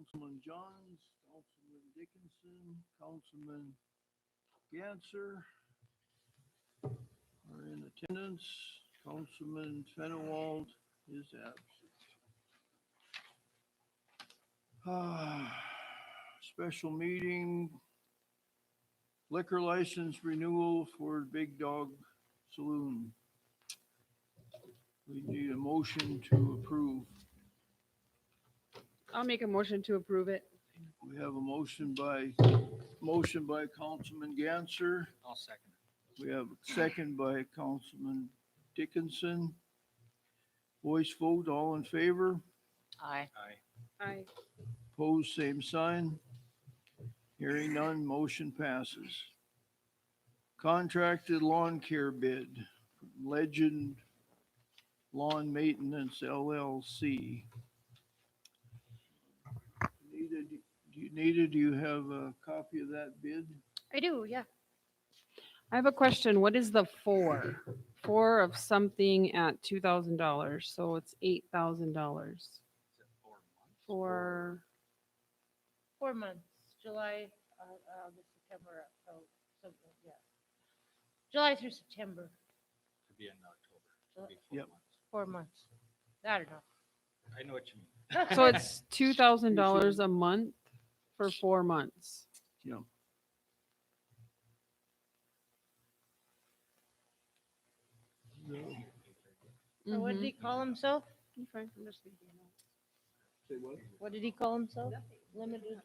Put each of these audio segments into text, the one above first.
Councilman Johns, Councilman Dickinson, Councilman Ganser are in attendance. Councilman Fenewald is absent. Special meeting, liquor license renewal for Big Dog Saloon. We need a motion to approve. I'll make a motion to approve it. We have a motion by Councilman Ganser. I'll second it. We have a second by Councilman Dickinson. Voice vote, all in favor? Aye. Aye. Aye. Opposed, same sign. Hearing none, motion passes. Contracted lawn care bid, Legend Lawn Maintenance LLC. Do you have a copy of that bid? I do, yeah. I have a question. What is the four? Four of something at $2,000, so it's $8,000 Is it 4 months? for, 4 months, July, August, September, October, so, yeah. July through September, Could be in October. July- Could be 4 Yep. months. 4 months. I don't know. I know what you mean. so it's $2,000 a month for 4 months. Yeah. So what did he call himself? Okay, I'm just thinking about Say what? What did he call himself? Limited,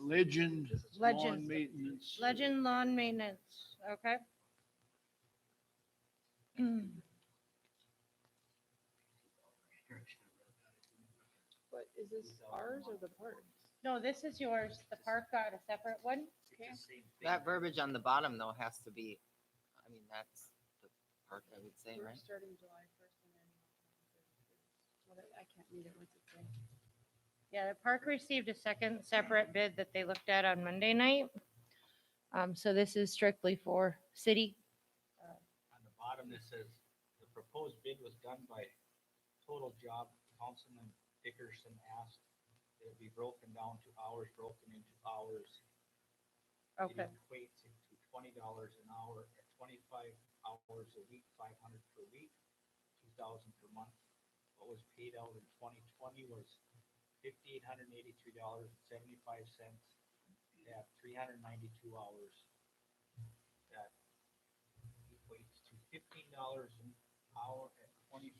Legend Lawn Legend. Maintenance. Legend Lawn Maintenance, okay? But is this ours or the park? No, this is yours. The park got a separate one. That verbiage on the bottom though has to be, I mean, that's the part I would say, We're right? starting July 1st and then. I can't read it. What's it say? Yeah, the park received a second separate bid that they looked at on Monday night. So this is strictly for city. On the bottom, it says, the proposed bid was done by Total Job. Councilman Dickerson asked it be broken down to hours, broken into hours. Okay, It equates into $20 an hour at 25 hours a week, 500 per week, 2,000 per month. What was paid out in 2020 was $5,883.75 at 392 hours. That equates to $15 an hour at 25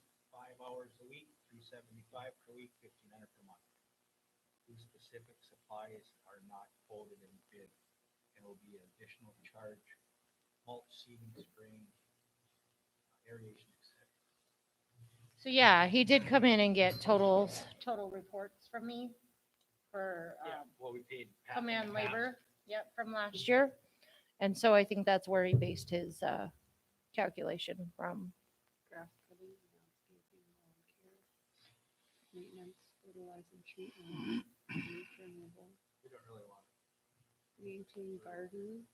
hours a week, 375 per week, 1,500 per month. These specific supplies are not quoted in the bid and will be an additional charge, mulch, seeding, spraying, aeration, etc. so yeah, he did come in and get total reports from me for What we paid. command labor, yep, from last year. And so I think that's where he based his calculation from. Grass cutting, landscaping, lawn care, maintenance, fertilizing, treatment, leaf removal, We don't really want it. maintain garden,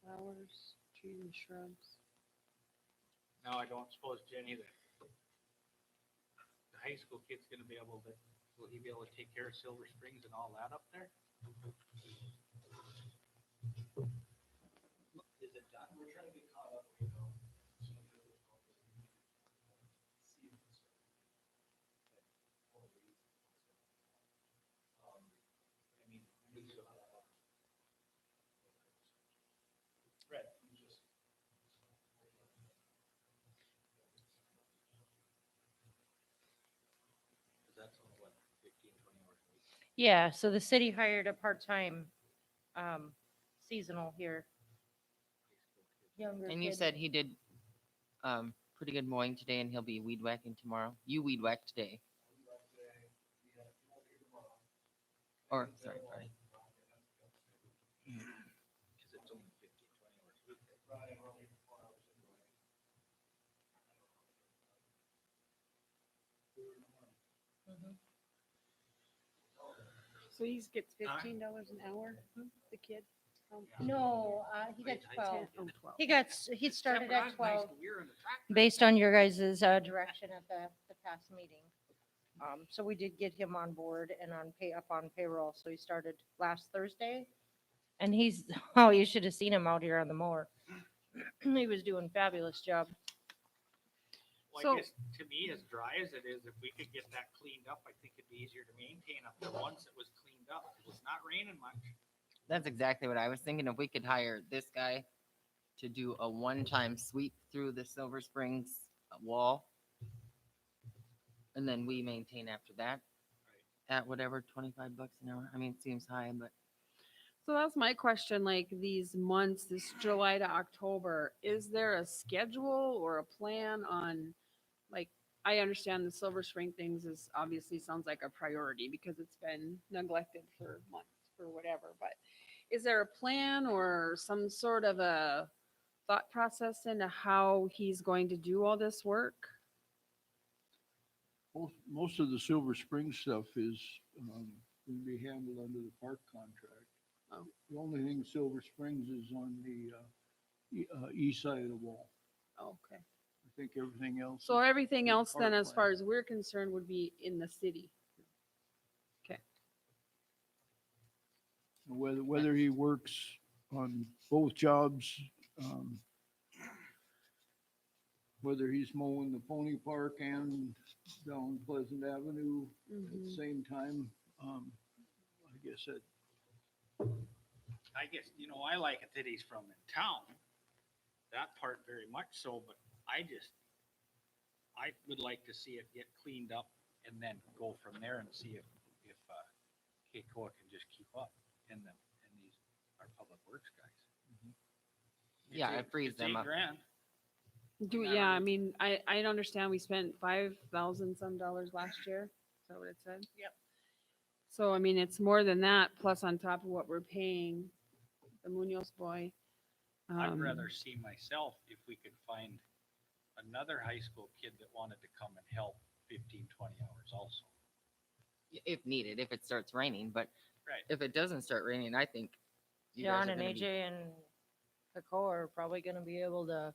flowers, trees and shrubs. Now, I don't suppose Jenny, that the high school kid's gonna be able to, will he be able to take care of Silver Springs and all that up there? Is it done? We're trying to get caught up, you know. I mean, we still have. Right, you just. That's only what, 15, 20 hours a week? Yeah, so the city hired a part-time seasonal here. Younger And you kid. said he did, pretty good mowing today and he'll be weed whacking tomorrow. You weed whack today. Or, sorry, Friday. Because it's only 15, 20 hours a week. Mhm. So he gets $15 an hour, the kid? No, he got 12. 12. He started at 12 based on your guys' direction at the past meeting. So we did get him on board and up on payroll. So he started last Thursday. And he's, oh, you should have seen him out here on the mower. He was doing a fabulous job. Well, So- I guess to me, as dry as it is, if we could get that cleaned up, I think it'd be easier to maintain up there once it was cleaned up. 'Cause it's not raining much. That's exactly what I was thinking. If we could hire this guy to do a one-time sweep through the Silver Springs wall, and then we maintain after that at whatever, 25 bucks an hour. I mean, it seems high, but So that's my question, like these months, this July to October, is there a schedule or a plan on, like, I understand the Silver Spring things is obviously sounds like a priority because it's been neglected for months for whatever, but is there a plan or some sort of a thought process into how he's going to do all this work? Most of the Silver Spring stuff is, can be handled under the park contract. Oh. The only thing Silver Springs is on the, east side of the wall. Okay. I think everything else. So is everything the else then, park as far land. as we're concerned, would be in the city. Whether he works on both jobs, whether he's mowing the pony park and down Pleasant Avenue at the Mhm. same time, I guess that, I guess, I like it that he's from in town. That part very much so, but I would like to see it get cleaned up and then go from there and see if KCOA can just keep up and these, our public works guys. yeah, it frees It's them up. $8,000. Yeah, I mean, I understand we spent 5,000 some dollars last year. Is that what it said? Yep. So, I mean, it's more than that, plus on top of what we're paying the Munoz boy. I'd rather see myself if we could find another high school kid that wanted to come and help 15, 20 hours also. If needed, if it starts raining. But Right. if it doesn't start raining, I think you guys John are and gonna AJ and Paco are probably gonna be able to,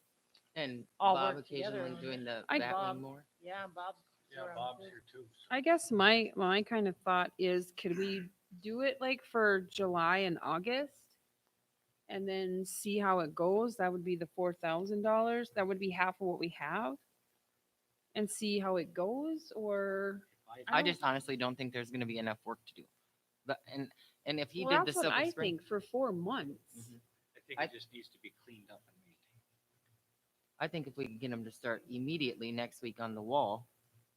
and all Bob work together occasionally on doing the I- bat Bob. wing more. yeah, Bob's. Yeah, around Bob's too. here too. so. I guess my kind of thought is, could we do it like for July and August? And then see how it goes? That would be the $4,000. That would be half of what we have. And see how it goes, or I just honestly don't think there's gonna be enough work to do. But and if he well, did the that's what Silver I Spring, think for 4 months. Mhm. I think it just needs to be cleaned up and maintained. I think if we can get him to start immediately next week on the wall,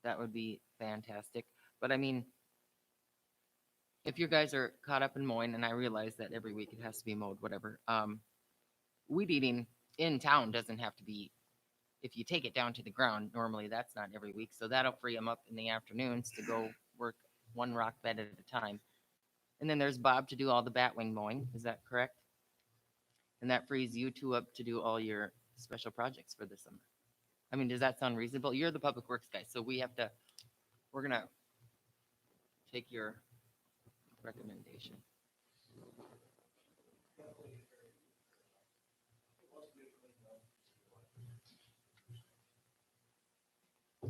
that would be fantastic. But I mean, if you guys are caught up in mowing, and I realize that every week it has to be mowed, whatever. Weed eating in town doesn't have to be. If you take it down to the ground, normally that's not every week, so that'll free him up in the afternoons to go work one rock bed at a time. And then there's Bob to do all the batwing mowing. Is that correct? And that frees you two up to do all your special projects for the summer. I mean, does that sound reasonable? You're the public works guy, so we're gonna take your recommendation.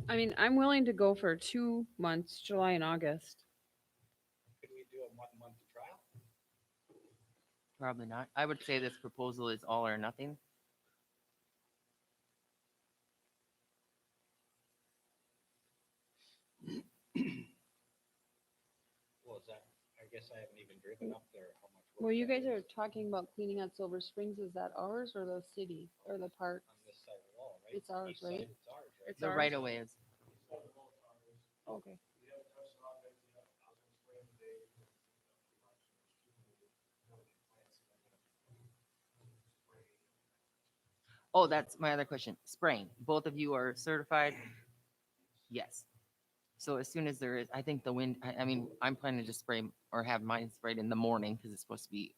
I mean, I'm willing to go for 2 months, July and August. Could we do a month trial? Probably not. I would say this proposal is all or nothing. Well, is that, I guess I haven't even driven up there, how much. Well, work you that guys are is talking about cleaning out Silver Springs. Is that ours or the city or the park? on this side of the wall, right? It's ours, East side, right? It's ours, right? It's The ours? right of way is. Okay. Oh, that's my other question. Spraying. Both of you are certified? Yes. So as soon as there is, I think the wind, I mean, I'm planning to spray or have mine sprayed in the morning because it's supposed to be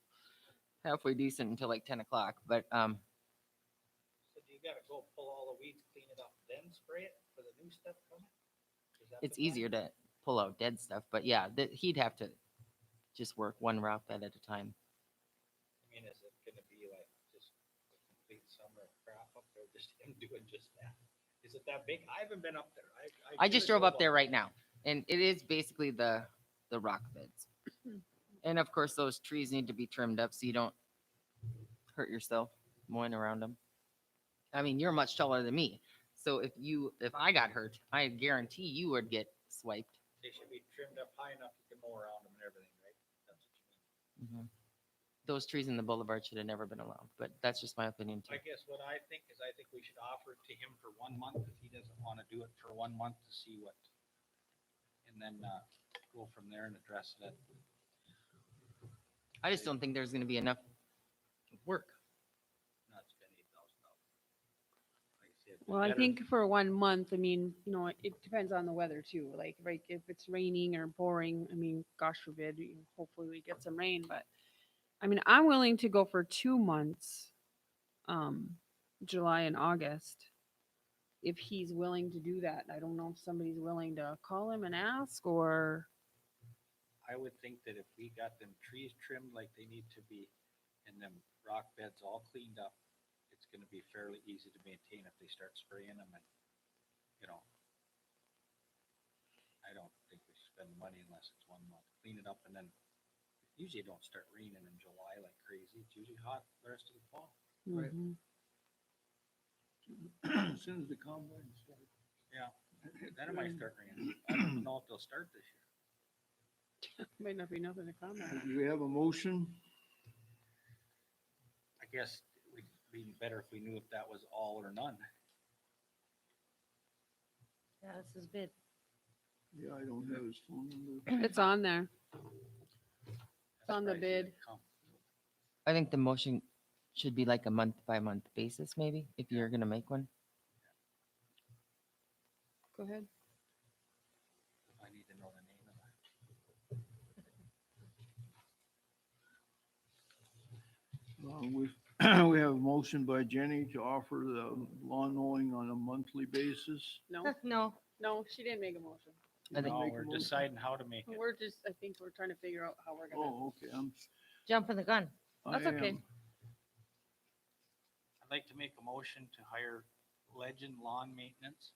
halfway decent until like 10 o'clock. But So do you gotta go pull all the weeds, clean it up, then spray it for the new stuff coming? Is that it's the plan? easier to pull out dead stuff. But yeah, he'd have to just work one rock bed at a time. I mean, is it gonna be like just a complete summer of crap up there, just him doing just that? Is it that big? I haven't been up there. I just drove up there right now. And it is basically the rock beds. And of course, those trees need to be trimmed up so you don't hurt yourself mowing around them. I mean, you're much taller than me. So if I got hurt, I guarantee you would get swiped. They should be trimmed up high enough you can mow around them and everything, right? That's what you mean. Those trees in the boulevard should have never been allowed, but that's just my opinion too. I guess what I think is I think we should offer it to him for 1 month if he doesn't want to do it for 1 month to see what. And then go from there and address it. I just don't think there's gonna be enough work. Not spend $8,000. Like I said, Well, I better- think for 1 month, I mean, it depends on the weather too. Like, right, if it's raining or pouring, I mean, gosh forbid, hopefully we get some rain, but I mean, I'm willing to go for 2 months, July and August. If he's willing to do that. I don't know if somebody's willing to call him and ask or, I would think that if we got them trees trimmed like they need to be and them rock beds all cleaned up, it's gonna be fairly easy to maintain if they start spraying them and, you know. I don't think we should spend the money unless it's 1 month. Clean it up and then usually it don't start raining in July like crazy. It's usually hot the rest of the fall. Right. Mhm. As soon as the combine starts. Yeah. Then it might start raining. I don't know if they'll start this year. Might not be nothing to comment. Do we have a motion? I guess it'd be better if we knew if that was all or none. Yeah, this is bid. Yeah, I don't have his phone number. It's on there. That's on the probably bid. gonna come. I think the motion should be like a month by month basis, maybe, if you're gonna make one. Go ahead. I need to know the name of that. We have a motion by Jenny to offer the lawn mowing on a monthly basis. No, no, she didn't make a motion. I think- No, Make a we're motion? deciding how to make it. I think we're trying to figure out how we're gonna. Oh, okay, Jumping the gun. That's I okay. am. I'd like to make a motion to hire Legend Lawn Maintenance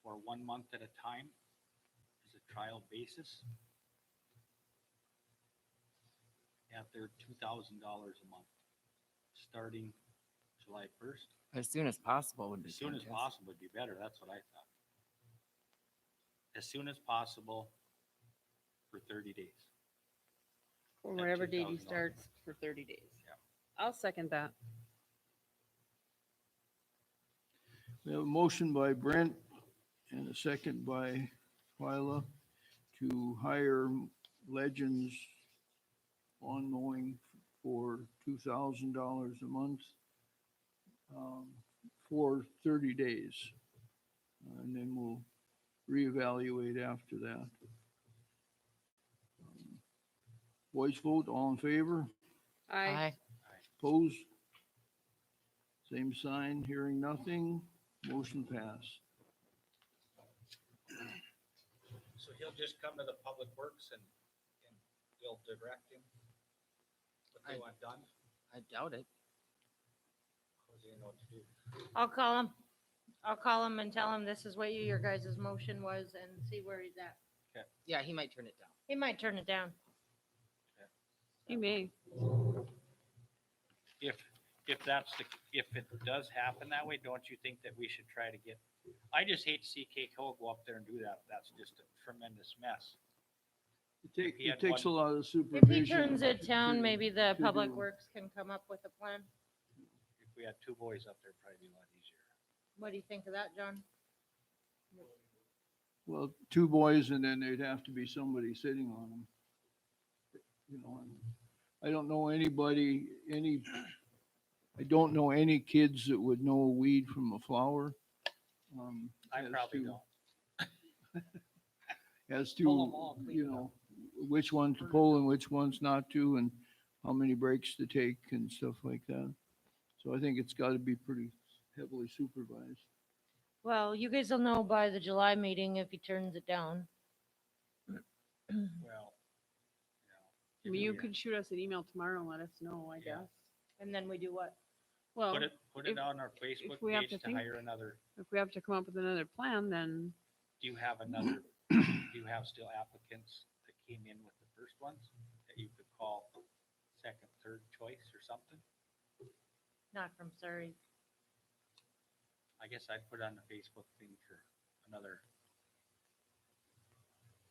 for 1 month at a time as a trial basis. At their $2,000 a month, starting July 1st. As soon as possible would be As soon as fantastic. possible would be better. That's what I thought. As soon as possible for 30 days. Or At whatever date he $2,000. starts for 30 days. Yeah. I'll second that. We have a motion by Brent and a second by Twyla to hire Legends lawn mowing for $2,000 a month for 30 days. And then we'll reevaluate after that. Voice vote, all in favor? I, Opposed? Same sign, hearing nothing, motion passed. So he'll just come to the Public Works and we'll direct him what they I- want done. I doubt it. Cause they know what to do. I'll call him. I'll call him and tell him this is what your guys' motion was and see where he's at. Yeah, he might turn it down. He might turn it down. you may. If that's if it does happen that way, don't you think that we should try to get, I just hate to see Cole go up there and do that. That's just a tremendous mess. He had It takes a lot of If supervision. he turns it down, to- maybe the to Public do. Works can come up with a plan. If we had 2 boys up there, it'd probably be a lot easier. What do you think of that, John? Well, 2 boys and then there'd have to be somebody sitting on them. You know, and I don't know anybody, I don't know any kids that would know a weed from a flower. I as probably to- don't. As Pull 'em to, all, clean you it up. know, which ones to pull and which ones not to, and how many breaks to take and stuff like that. So I think it's gotta be pretty heavily supervised. Well, you guys will know by the July meeting if he turns it down. Well, I mean, you could shoot us an email tomorrow and let us know, I Yeah. guess. And then we do what? Well, put it if- on our Facebook we have page to to think- hire another, if we have to come up with another plan, then do you have another Do you have still applicants that came in with the first ones that you could call second, third choice or something? Not from Surrey. I guess I'd put on the Facebook thing for another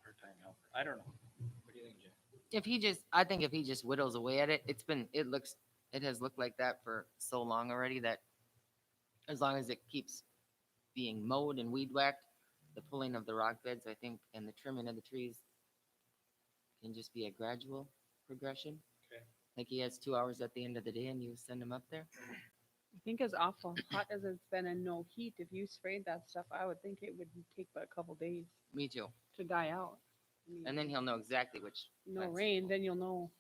part-time helper. I don't know. What do you think, Jay? I think if he just whittles away at it, it has looked like that for so long already that as long as it keeps being mowed and weed whacked, the pulling of the rock beds, I think, and the trimming of the trees can just be a gradual progression. Okay. Like he has 2 hours at the end of the day and you send him up there. I think as awful hot as it's been and no heat, if you sprayed that stuff, I would think it would take but a couple days Me too. to die out. I mean, And then he'll know exactly which. no plants to rain, pull. then you'll know.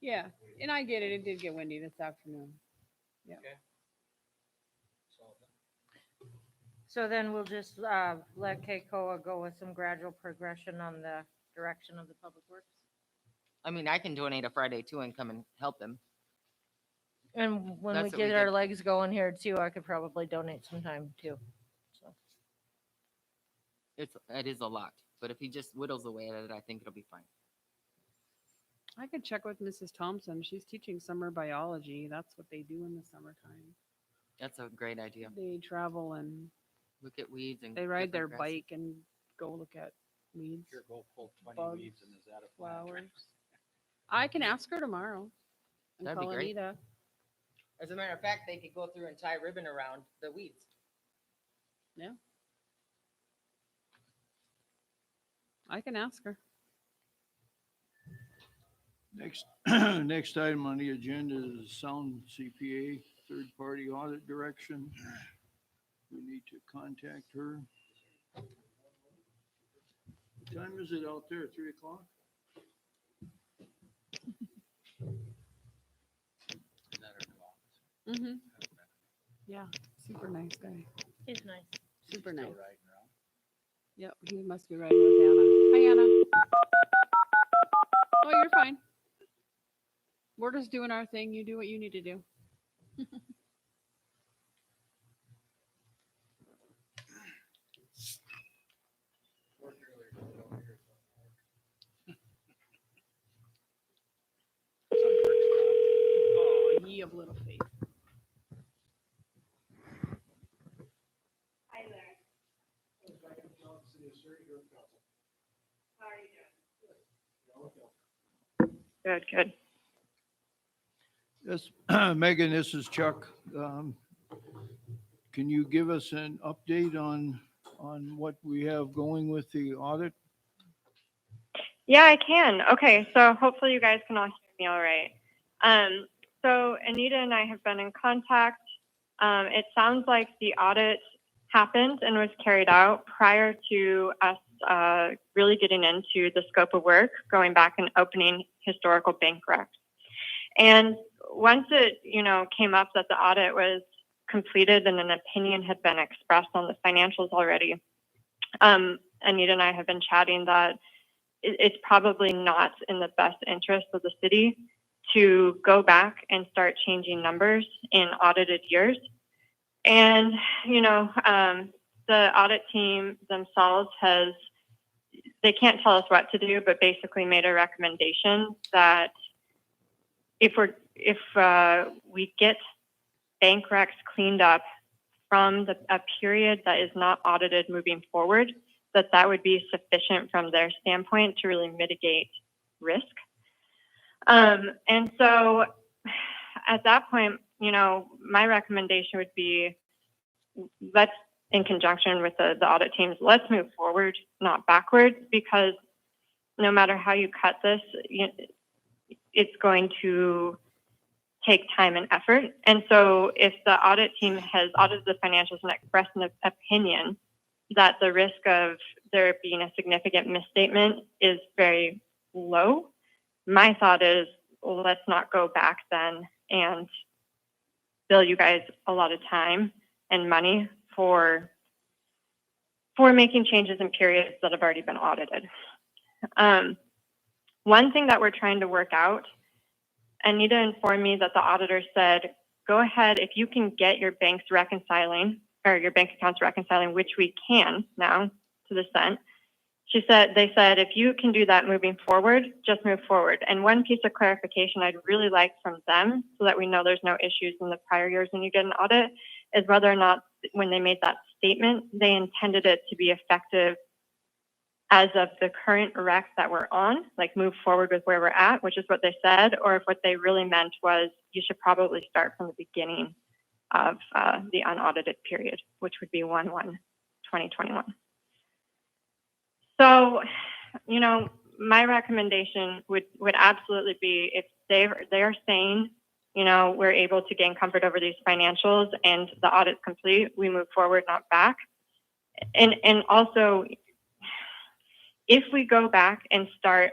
Yeah, and I get it. It did get windy this afternoon. So then we'll just let Keikoa go with some gradual progression on the direction of the public works. I mean, I can donate a Friday too and come and help him. And when That's we what we get our did. legs going here too, I could probably donate some time too. So It is a lot, but if he just whittles away at it, I think it'll be fine. I could check with Mrs. Thompson. She's teaching summer biology. That's what they do in the summertime. That's a great idea. They travel and Look at weeds and they ride their different grasses. bike and go look at weeds, Here, go pull 20 bugs, weeds and is that a plan? flowers. I can ask her tomorrow. And That'd be call great. Anita. As a matter of fact, they could go through and tie ribbon around the weeds. I can ask her. Next, next item on the agenda is sound CPA, third-party audit direction. We need to contact her. What time is it out there? 3 o'clock? Is that her new office? Mm-hmm. Yeah, super nice guy. it's nice. Super Still nice. riding around? Yep, he must be riding with Anna. Hi, Anna. Oh, you're fine. We're just doing our thing. You do what you need to do. Oh, ye of little faith. Good, good. Yes, Megan, this is Chuck. Can you give us an update on what we have going with the audit? Yeah, I can. Okay, so hopefully you guys can all hear me all right. So Anita and I have been in contact. It sounds like the audit happened and was carried out prior to us really getting into the scope of work, going back and opening historical bank recs. And once it, came up that the audit was completed and an opinion had been expressed on the financials already, Anita and I have been chatting that it's probably not in the best interest of the city to go back and start changing numbers in audited years. And, the audit team themselves they can't tell us what to do, but basically made a recommendation that if we get bank recs cleaned up from a period that is not audited moving forward, that would be sufficient from their standpoint to really mitigate risk. And so at that point, my recommendation would be let's, in conjunction with the audit teams, let's move forward, not backwards, because no matter how you cut this, it's going to take time and effort. And so if the audit team has audited the financials and expressed an opinion that the risk of there being a significant misstatement is very low, my thought is, well, let's not go back then and bill you guys a lot of time and money for making changes in periods that have already been audited. One thing that we're trying to work out, Anita informed me that the auditor said, go ahead, if you can get your banks reconciling or your bank accounts reconciling, which we can now to the cent. They said, if you can do that moving forward, just move forward. And one piece of clarification I'd really like from them, so that we know there's no issues in the prior years when you get an audit, is whether or not when they made that statement, they intended it to be effective as of the current rec that we're on, like move forward with where we're at, which is what they said, or if what they really meant was you should probably start from the beginning of the unaudited period, which would be 1/1/2021. So, my recommendation would absolutely be, if they're saying, we're able to gain comfort over these financials and the audit's complete, we move forward, not back. And also, if we go back and start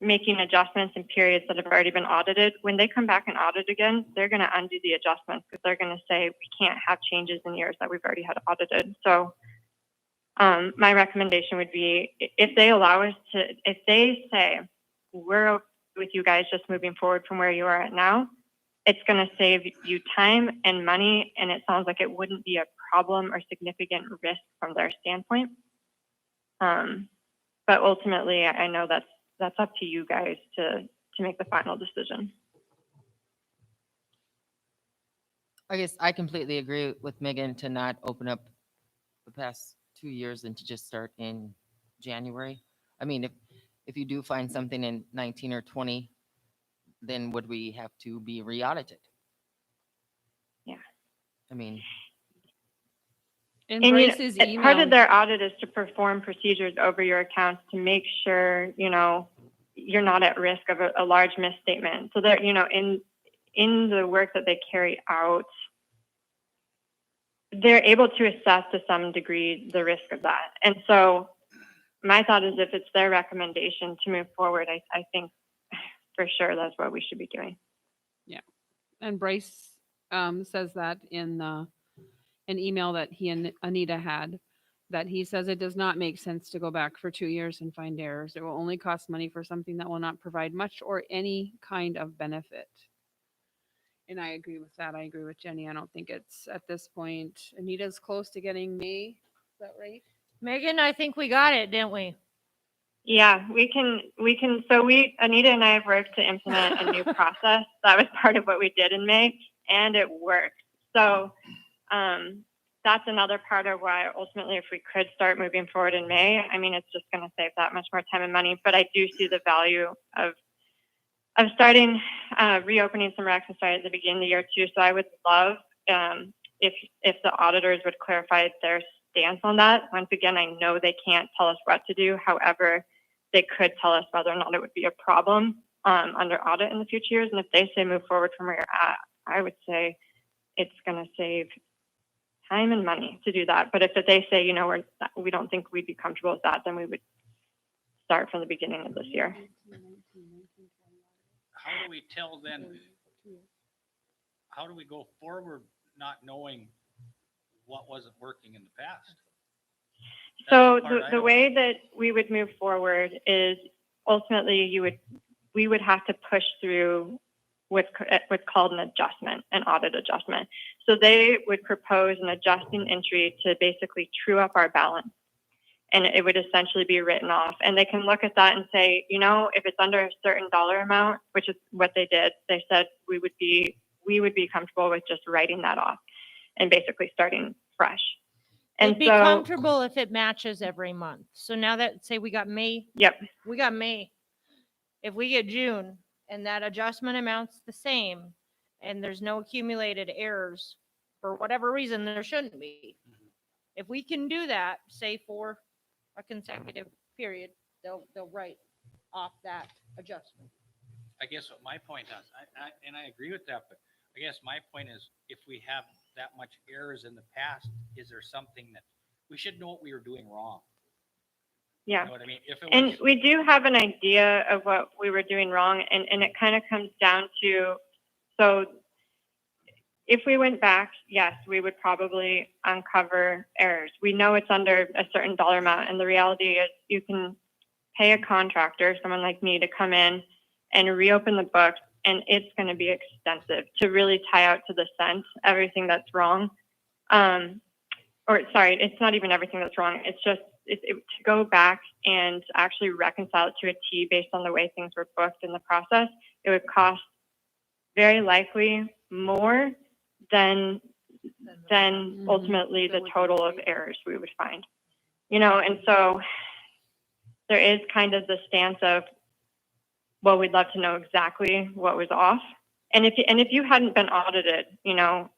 making adjustments in periods that have already been audited, when they come back and audit again, they're going to undo the adjustments because they're going to say we can't have changes in years that we've already had audited. So my recommendation would be, if they allow us to, if they say we're okay with you guys just moving forward from where you are at now, it's going to save you time and money, and it sounds like it wouldn't be a problem or significant risk from their standpoint. But ultimately, I know that's up to you guys to make the final decision. I guess I completely agree with Megan to not open up the past 2 years and to just start in January. I mean, if you do find something in 19 or 20, then would we have to be re-audited? Yeah. I mean, In And Bryce's part of email, their audit is to perform procedures over your accounts to make sure, you're not at risk of a large misstatement. So that, in the work that they carry out, they're able to assess to some degree the risk of that. And so my thought is, if it's their recommendation to move forward, I think for sure that's what we should be doing. and Bryce says that in an email that he and Anita had, that he says it does not make sense to go back for 2 years and find errors. It will only cost money for something that will not provide much or any kind of benefit. And I agree with that. I agree with Jenny. I don't think it's at this point. Anita's close to getting May. Is that right? Megan, I think we got it, didn't we? Yeah, we can, so Anita and I have worked to implement a new process. That was part of what we did in May, and it worked. So that's another part of why ultimately, if we could start moving forward in May, I mean, it's just going to save that much more time and money. But I do see the value of starting, reopening some recs and starting at the beginning of the year too. So I would love if the auditors would clarify their stance on that. Once again, I know they can't tell us what to do. However, they could tell us whether or not it would be a problem under audit in the future years. And if they say move forward from where you're at, I would say it's going to save time and money to do that. But if they say, we don't think we'd be comfortable with that, then we would start from the beginning of this year. How do we tell then, how do we go forward not knowing what wasn't working in the past? So That's the part I the don't- way that we would move forward is ultimately we would have to push through what's called an adjustment, an audit adjustment. So they would propose an adjusting entry to basically true up our balance. And it would essentially be written off. And they can look at that and say, if it's under a certain dollar amount, which is what they did, they said we would be comfortable with just writing that off and basically starting fresh. And It'd be so, comfortable if it matches every month. So now that, say we got May, yep, we got May. If we get June and that adjustment amount's the same and there's no accumulated errors, for whatever reason, there shouldn't be. If we can do that, say for a consecutive period, they'll write off that adjustment. I guess what my point is, I agree with that, but I guess my point is, if we have that much errors in the past, is there something that we should know what we were doing wrong? yeah. You know what I mean? If it And was, we do have an idea of what we were doing wrong, and it kind of comes down to, so if we went back, yes, we would probably uncover errors. We know it's under a certain dollar amount, and the reality is you can pay a contractor, someone like me, to come in and reopen the books, and it's going to be extensive to really tie out to the cent everything that's wrong. or sorry, it's not even everything that's wrong. It's just to go back and actually reconcile it to a T based on the way things were booked in the process. It would cost very likely more than Mhm. ultimately That the would be total of great. errors we would find. You know, and so there is kind of the stance of, well, we'd love to know exactly what was off. And if you hadn't been audited, you know,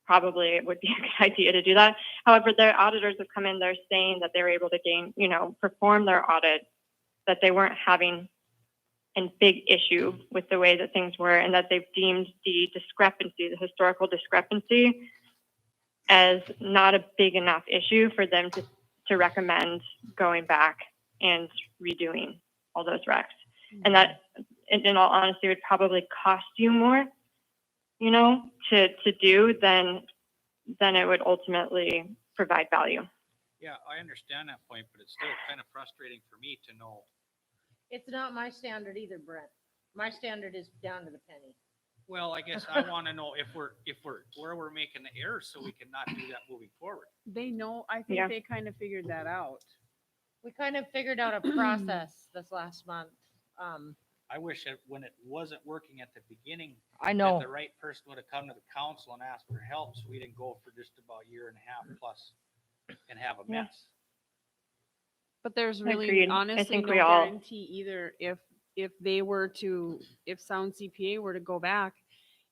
probably it would be a good idea to do that. However, their auditors have come in, they're saying that they were able to perform their audit, that they weren't having a big issue with the way that things were, and that they've deemed the historical discrepancy, as not a big enough issue for them to recommend going back and redoing all those recs. And that, in all honesty, would probably cost you more, you know, to do than it would ultimately provide value. Yeah, I understand that point, but it's still kind of frustrating for me to know. It's not my standard either, Brent. My standard is down to the penny. Well, I guess I want to know if we're where we're making the errors so we can not do that moving forward. They know, I think Yeah. they kind of figured that out. We kind of figured out a process this last month. I wish that when it wasn't working at the beginning, I that know. the right person would have come to the council and asked for help, so we didn't go for just about a year and a half plus and have a Yeah. mess. But there's really Agreed. I honestly think no we all- guarantee either if they were to, if Sound CPA were to go back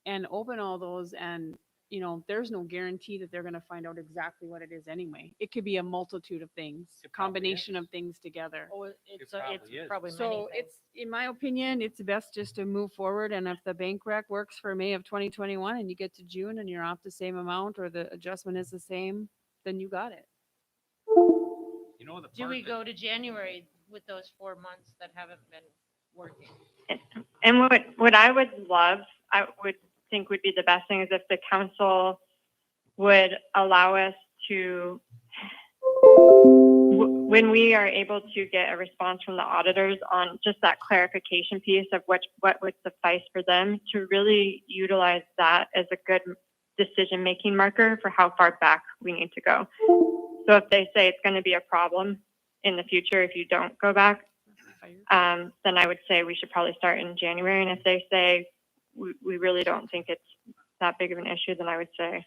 and open all those, and you know, there's no guarantee that they're going to find out exactly what it is anyway. It could be a multitude of things, a It probably combination is. of things together. Oh, it's probably is. probably many So things. it's, in my opinion, it's best just to move forward. And if the bank rec works for May of 2021 and you get to June and you're off the same amount or the adjustment is the same, then you got it. You know, the Do part we that- go to January with those 4 months that haven't been working? And what I would think would be the best thing is if the council would allow us to, when we are able to get a response from the auditors on just that clarification piece of what would suffice for them, to really utilize that as a good decision-making marker for how far back we need to go. So if they say it's going to be a problem in the future if you don't go back, then I would say we should probably start in January. And if they say we really don't think it's that big of an issue, then I would say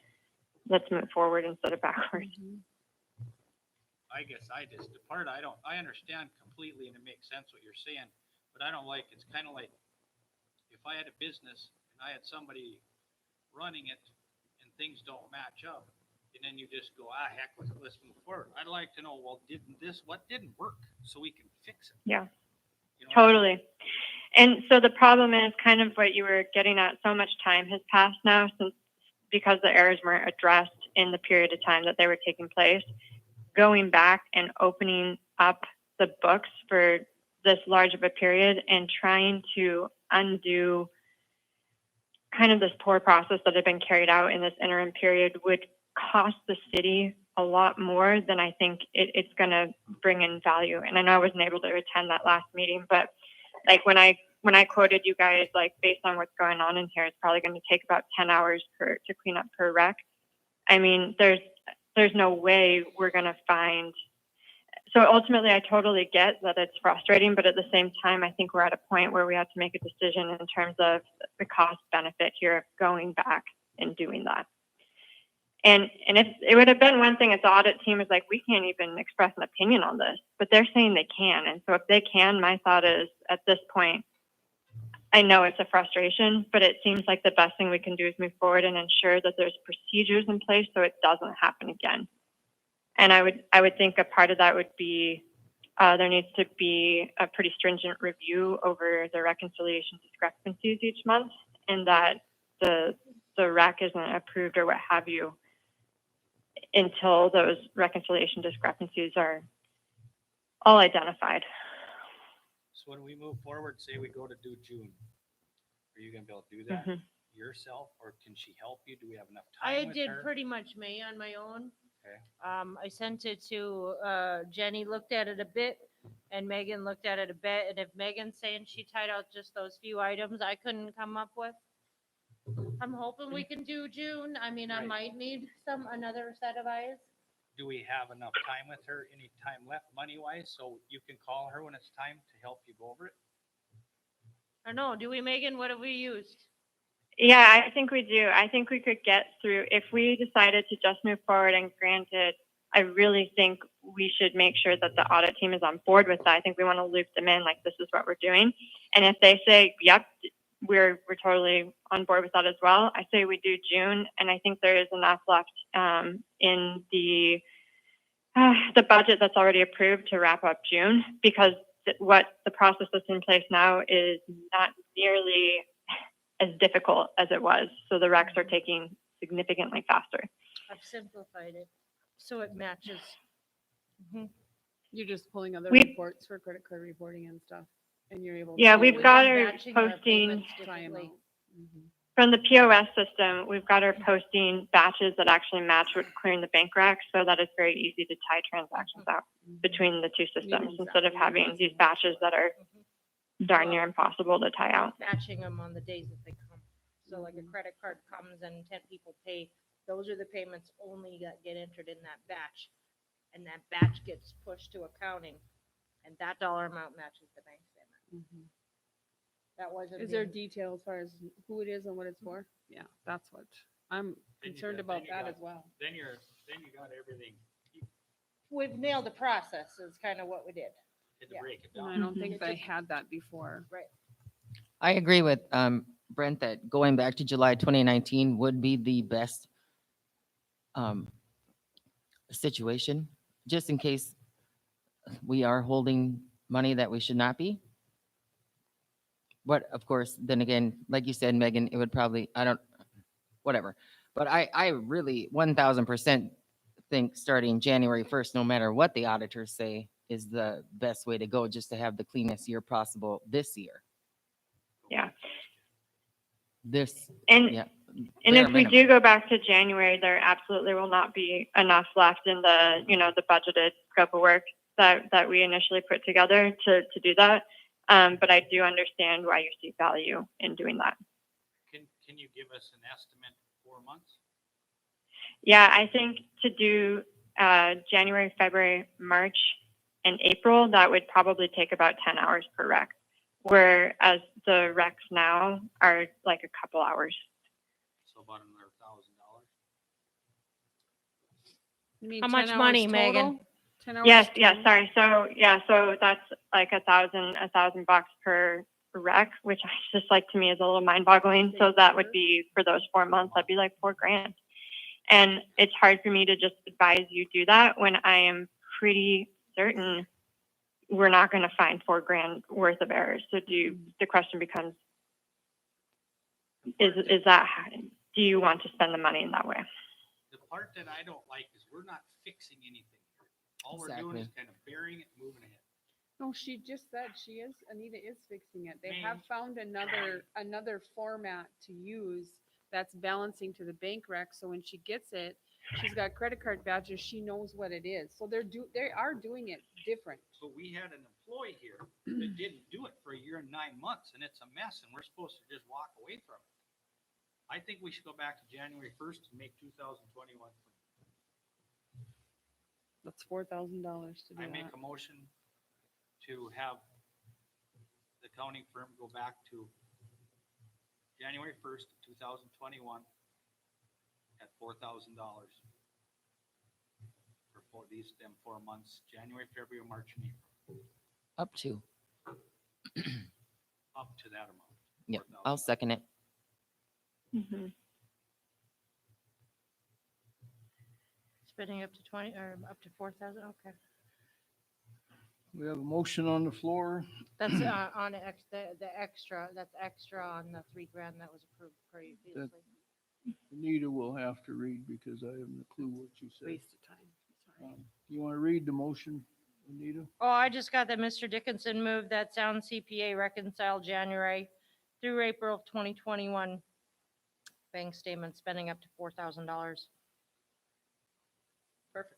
let's move forward instead of backwards. I guess the part I understand completely, and it makes sense what you're saying, but I don't like, it's kind of like if I had a business and I had somebody running it and things don't match up, and then you just go, heck, let's move forward. I'd like to know, well, what didn't work so we can fix it? Yeah, You know? totally. And so the problem is kind of what you were getting at. So much time has passed now because the errors weren't addressed in the period of time that they were taking place. Going back and opening up the books for this large of a period and trying to undo kind of this poor process that had been carried out in this interim period would cost the city a lot more than I think it's going to bring in value. And I know I wasn't able to attend that last meeting, but like when I quoted you guys, like based on what's going on in here, it's probably going to take about 10 hours to clean up per rec. I mean, there's no way we're going to find. So ultimately, I totally get that it's frustrating, but at the same time, I think we're at a point where we have to make a decision in terms of the cost benefit here of going back and doing that. And if it would have been one thing if the audit team was like, we can't even express an opinion on this, but they're saying they can. And so if they can, my thought is at this point, I know it's a frustration, but it seems like the best thing we can do is move forward and ensure that there's procedures in place so it doesn't happen again. And I would think a part of that would be there needs to be a pretty stringent review over the reconciliation discrepancies each month, and that the rec isn't approved or what have you until those reconciliation discrepancies are all identified. So when we move forward, say we go to do June, are you gonna be able to do that yourself, or can she help you? Do we have enough time I with did her? pretty much May on my own. Okay. I sent it to Jenny, looked at it a bit, and Megan looked at it a bit. And if Megan's saying she tied out just those few items I couldn't come up with, I'm hoping we can do June. I mean, I Right. might need another set of eyes. Do we have enough time with her, any time left money-wise, so you can call her when it's time to help you go over it? I don't know, do we, Megan? What have we used? Yeah, I think we do. I think we could get through if we decided to just move forward and grant it. I really think we should make sure that the audit team is on board with that. I think we want to loop them in, like this is what we're doing. And if they say, "Yep, we're totally on board with that as well," I say we do June. And I think there is enough left in the budget that's already approved to wrap up June, because what the process that's in place now is not nearly as difficult as it was. So the recs are taking significantly faster. I've simplified it so it matches. You're just pulling other We- reports for credit card reporting and stuff, and you're able to. Yeah, see we've what- got been our batching our posting payments try 'em differently. out. Mhm. from the POS system. We've got our posting batches that actually match with clearing the bank rec, so that it's very easy to tie transactions out between the two systems instead of having these batches that are darn near impossible to tie out. Batching them on the days that they come. So like a credit card comes and 10 people pay, those are the payments only that get entered in that batch. And that batch gets pushed to accounting, and that dollar amount matches the bank statement. Mhm. That wasn't. Is there being- detail as far as who it is and what it's for? Yeah, that's what, I'm Then you concerned got- about then you that got- as well. Then you got everything, you We've nailed the process is kind of what we did. had to Yeah. break it And I down. don't Mhm. think they had that before. I agree with Brent that going back to July 2019 would be the best situation, just in case we are holding money that we should not be. But of course, then again, like you said, Megan, it would probably, whatever. But I really 1000% think starting January 1st, no matter what the auditors say, is the best way to go, just to have the cleanest year possible this year. Yeah. This, And yeah. And bare if we do minimum. go back to January, there absolutely will not be enough left in the, the budgeted scope of work that we initially put together to do that. But I do understand why you see value in doing that. Can you give us an estimate 4 months? Yeah, I think to do January, February, March, and April, that would probably take about 10 hours per rec. Whereas the recs now are like a couple hours. So about another $1,000. You mean How 10 much hours money, Megan? total? 10 hours Yes, total? sorry. So that's like $1,000 per rec, which I just like to me is a little mind boggling. So that would be for those 4 months, that'd be like $4,000. And it's hard for me to just advise you do that when I am pretty certain we're not going to find $4,000 worth of errors. So the question becomes, is that, do you want to spend the money in that way? The part that I don't like is we're not fixing anything here. All we're doing is kind of burying it, moving ahead. No, she just said Anita is fixing it. They have found another format to use that's balancing to the bank rec. So when she gets it, she's got credit card badges. She knows what it is. So they are doing it different. But we had an employee here that didn't do it for a year and 9 months, and it's a mess, and we're supposed to just walk away from it. I think we should go back to January 1st and make 2021 clean. That's $4,000 to do I make that. a motion to have the accounting firm go back to January 1st, 2021 at $4,000 for them 4 months, January, February, March, and April, Up to. up to that amount. Yep, $4,000. I'll second it. Mm-hmm. Spending up to 20 or up to 4,000. Okay. We have a motion on the floor. That's on the extra. That's extra on the $3,000 that was approved previously. Anita will have to read because I haven't a clue what you said. Waste of time. Sorry. You want to read the motion, Anita? Oh, I just got that Mr. Dickinson moved that Sound CPA reconciled January through April of 2021 bank statement spending up to $4,000. Perfect.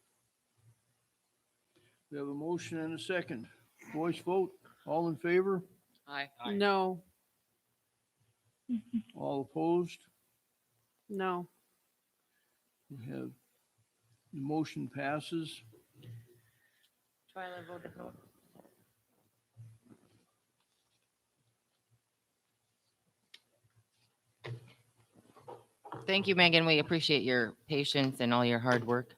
We have a motion and a second. Voice vote. All in favor? Aye. Aye. No, All opposed? No. We have, the motion passes. Twyla voted no. Thank you, Megan. We appreciate your patience and all your hard work.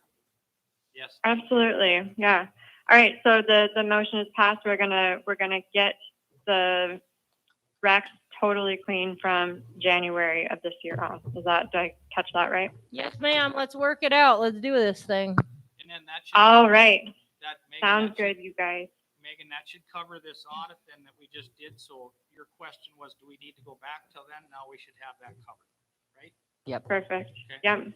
Yes. Absolutely, yeah. All right, so the motion is passed. We're gonna get the racks totally clean from January of this year on. Did I catch that right? Yes, ma'am. Let's work it out. Let's do this thing. And then that should. All right, That, Megan, sounds that should- good, you guys. Megan, that should cover this audit then that we just did. So your question was, do we need to go back till then? Now we should have that covered, right? Yep. Perfect. Okay. Yep.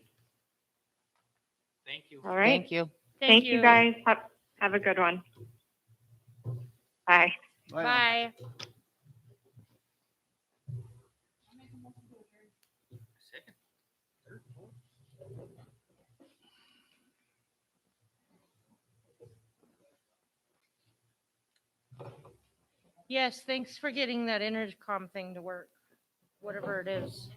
Thank you. All right. Thank you. Thank you guys. Have a good one. Bye. Bye. Second, third, fourth. Yes, thanks for getting that intercom thing to work, whatever it is.